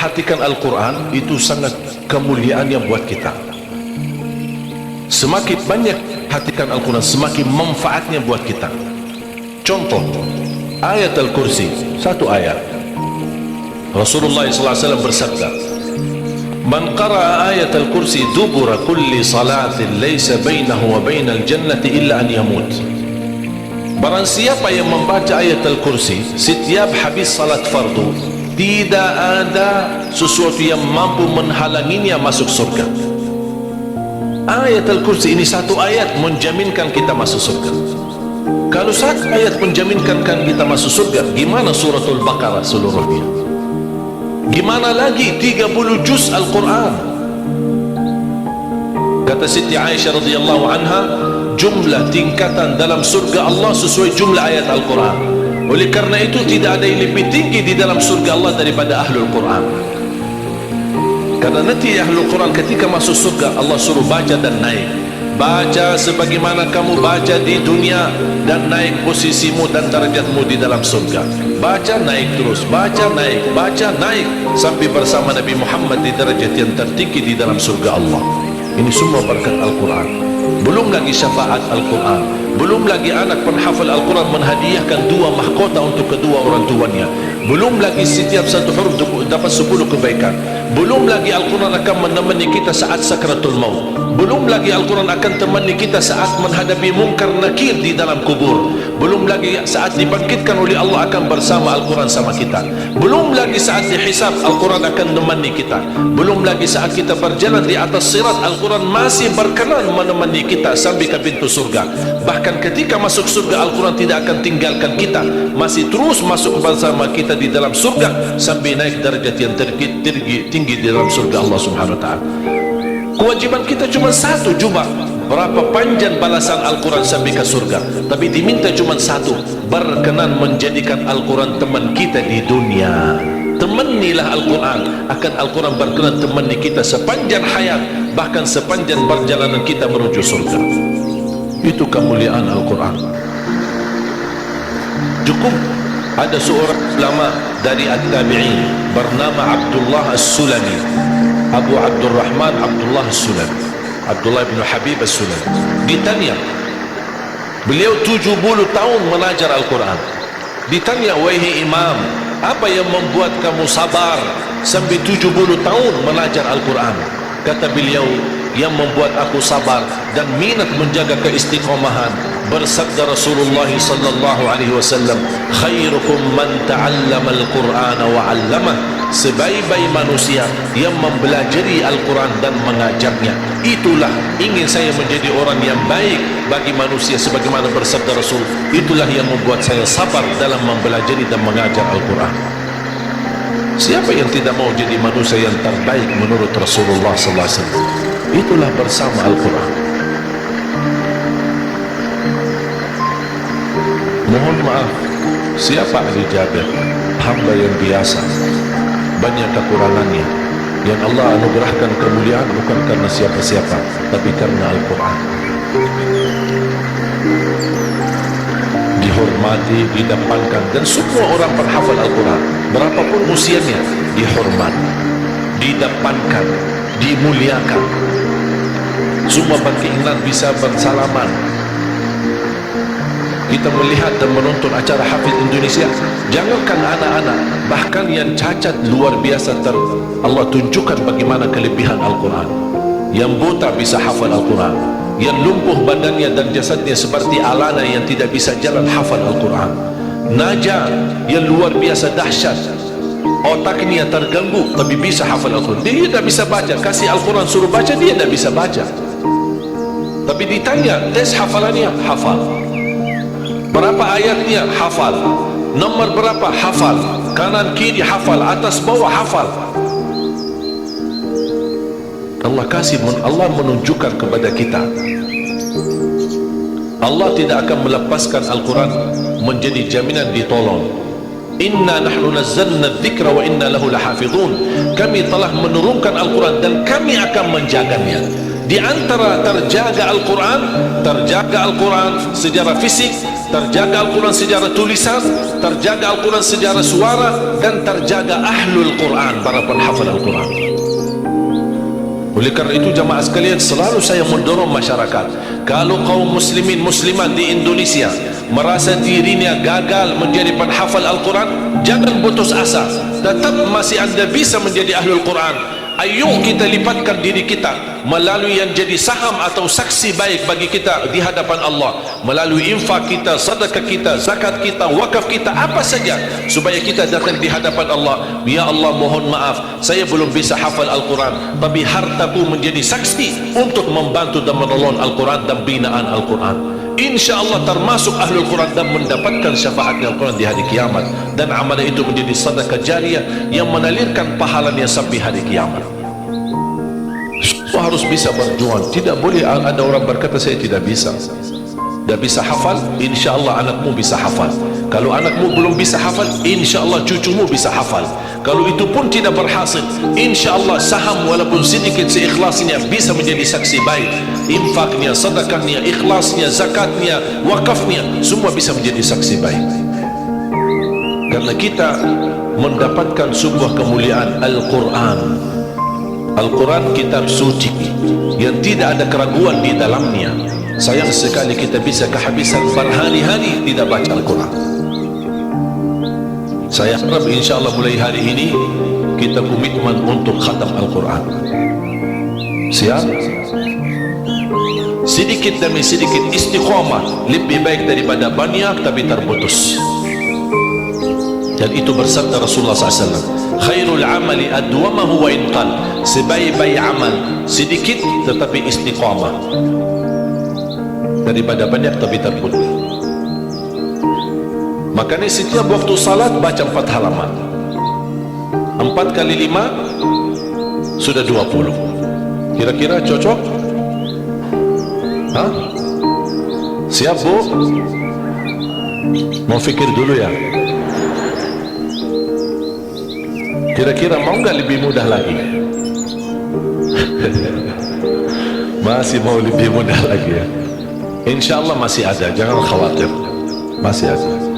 perhatikan Al-Quran, itu sangat kemuliaannya buat kita. Semakin banyak perhatikan Al-Quran, semakin manfaatnya buat kita. Contoh, ayat Al-Kursi, satu ayat. Rasulullah SAW bersabda, "Man qara'a ayat Al-Kursi dubura kulli salatin laysa bainahu wa bainal jannati illa an yamut." Barang siapa yang membaca ayat Al-Kursi setiap habis salat fardu, tidak ada sesuatu yang mampu menghalanginya masuk surga. Ayat Al-Kursi ini satu ayat menjaminkan kita masuk surga. Kalau satu ayat menjaminkan kita masuk surga, gimana suratul Baqarah seluruhnya? Gimana lagi 30 juz Al-Quran? Kata Siti Aisyah radhiyallahu anha, jumlah tingkatan dalam surga Allah sesuai jumlah ayat Al-Quran. Oleh karena itu tidak ada yang lebih tinggi di dalam surga Allah daripada Ahlul Quran. Karena nanti Ahlul Quran ketika masuk surga, Allah suruh baca dan naik. Baca sebagaimana kamu baca di dunia, dan naik posisimu dan darjatmu di dalam surga. Baca naik terus, baca naik, sampai bersama Nabi Muhammad di darjat yang tertinggi di dalam surga Allah. Ini semua berkat Al-Quran. Belum lagi syafaat Al-Quran, belum lagi anak penghafal Al-Quran menghadiahkan 2 mahkota untuk kedua orang tuanya, belum lagi setiap satu huruf dapat 10 kebaikan, belum lagi Al-Quran akan menemani kita saat sakratul maut, belum lagi Al-Quran akan temani kita saat menghadapi mungkar nakir di dalam kubur, belum lagi saat dibangkitkan oleh Allah akan bersama Al-Quran sama kita, belum lagi saat dihisab Al-Quran akan menemani kita, belum lagi saat kita berjalan di atas sirat Al-Quran masih berkenan menemani kita sampai ke pintu surga. Bahkan ketika masuk surga Al-Quran tidak akan tinggalkan kita, masih terus masuk bersama kita di dalam surga sampai naik derajat yang tinggi di dalam surga Allah Subhanahu wa taala. Kewajiban kita cuma satu, coba berapa panjang balasan Al-Quran sampai ke surga, tapi diminta cuma satu, berkenan menjadikan Al-Quran teman kita di dunia. Temanilah Al-Quran, akan Al-Quran berkenan temani kita sepanjang hayat, bahkan sepanjang perjalanan kita menuju surga. Itu kemuliaan Al-Quran. Cukup ada seorang ulama dari At-Tabi'in bernama Abdullah As-Sulami, Abu Abdurrahman Abdullah As-Sulami, Abdullah bin Habib As-Sulami. Ditanya, beliau 70 tahun mengajar Al-Quran. Ditanya, wahai imam, apa yang membuat kamu sabar sampai 70 tahun mengajar Al-Quran? Kata beliau, yang membuat aku sabar dan minat menjaga keistiqomahan, bersabda Rasulullah sallallahu alaihi wasallam, khairukum man ta'allama al-Qur'ana wa 'allamah, sebaik-baik manusia yang mempelajari Al-Quran dan mengajarnya. Itulah ingin saya menjadi orang yang baik bagi manusia, sebagaimana bersabda Rasul, itulah yang membuat saya sabar dalam mempelajari dan mengajar Al-Quran. Siapa yang tidak mau jadi manusia yang terbaik menurut Rasulullah sallallahu alaihi wasallam? Itulah bersama Al-Quran. Mohon maaf, siapa Ali Jabir? Hamba yang biasa, banyak kekurangannya. Yang Allah anugerahkan kemuliaan bukan karena siapa-siapa, tapi karena Al-Quran. Dihormati, didepankan, dan semua orang penghafal Al-Quran, berapapun usianya, dihormat, didepankan, dimuliakan. Semua berkeinginan bisa bersalaman. Kita melihat dan menonton acara Hafiz Indonesia, jangankan anak-anak, bahkan yang cacat luar biasa Allah tunjukkan bagaimana kelebihan Al-Quran. Yang buta bisa hafal Al-Quran, yang lumpuh badannya dan jasadnya seperti Alana yang tidak bisa jalan hafal Al-Quran. Naja yang luar biasa dahsyat, otaknya terganggu tapi bisa hafal Al-Quran. Dia tidak bisa baca, kasih Al-Quran suruh baca, dia tidak bisa baca. Tapi ditanya, tes hafalannya, hafal. Berapa ayatnya? Hafal. Nomor berapa? Hafal. Kanan kiri hafal, atas bawah hafal. Allah menunjukkan kepada kita, Allah tidak akan melepaskan Al-Quran menjadi jaminan ditolong. Inna nahnu nazzalna dzikra wa inna lahu lahafizun. Kami telah menurunkan Al-Quran dan kami akan menjaganya. Di antara terjaga Al-Quran secara fisik, terjaga Al-Quran secara tulisan, terjaga Al-Quran secara suara, dan terjaga ahlul Quran, para penghafal Al-Quran. Oleh kerana itu jamaah sekalian, selalu saya mendorong masyarakat, kalau kaum muslimin muslimat di Indonesia merasa dirinya gagal menjadi penghafal Al-Quran, jangan putus asa, tetap masih anda bisa menjadi ahlul Quran. Ayo kita lipatkan diri kita melalui yang jadi saham atau saksi baik bagi kita di hadapan Allah, melalui infak kita, sedekah kita, zakat kita, wakaf kita, apa saja, supaya kita datang di hadapan Allah. Ya Allah, mohon maaf, saya belum bisa hafal Al-Quran, tapi hartaku menjadi saksi untuk membantu dan menolong Al-Quran dan binaan Al-Quran. Insya Allah termasuk ahlul Quran dan mendapatkan syafaat Al-Quran di hari kiamat, dan amalan itu menjadi sedekah jariah yang menalirkan pahalanya sampai hari kiamat. Semua harus bisa berjuang. Tidak boleh ada orang berkata saya tidak bisa hafal. Insya Allah anakmu bisa hafal. Kalau anakmu belum bisa hafal, insya Allah cucumu bisa hafal. Kalau itu pun tidak berhasil, insya Allah saham walaupun sedikit seikhlasnya bisa menjadi saksi baik. Infaknya, sedekahnya, ikhlasnya, zakatnya, wakafnya, semua bisa menjadi saksi baik. Karena kita mendapatkan sebuah kemuliaan Al-Quran. Al-Quran kitab suci yang tidak ada keraguan di dalamnya. Sayang sekali kita bisa kehabisan berhari-hari tidak baca Al-Quran. Saya harap insyaAllah mulai hari ini kita komitmen untuk khatam Al-Quran. Siap? Sedikit demi sedikit istiqamah lebih baik daripada banyak tapi terputus. Dan itu bersabda Rasulullah SAW, khairul amali adwamahu wa inqal, sebaik-baik amal sedikit tetapi istiqamah daripada banyak tapi terputus. Makanya setiap waktu salat baca 4 halaman, 4 kali 5 sudah 20. Kira-kira cocok? Hah? Siap bu? Mau fikir dulu ya. Kira-kira mau nggak lebih mudah lagi? Masih mau lebih mudah lagi ya? Insya Allah masih ada, jangan khawatir, masih ada.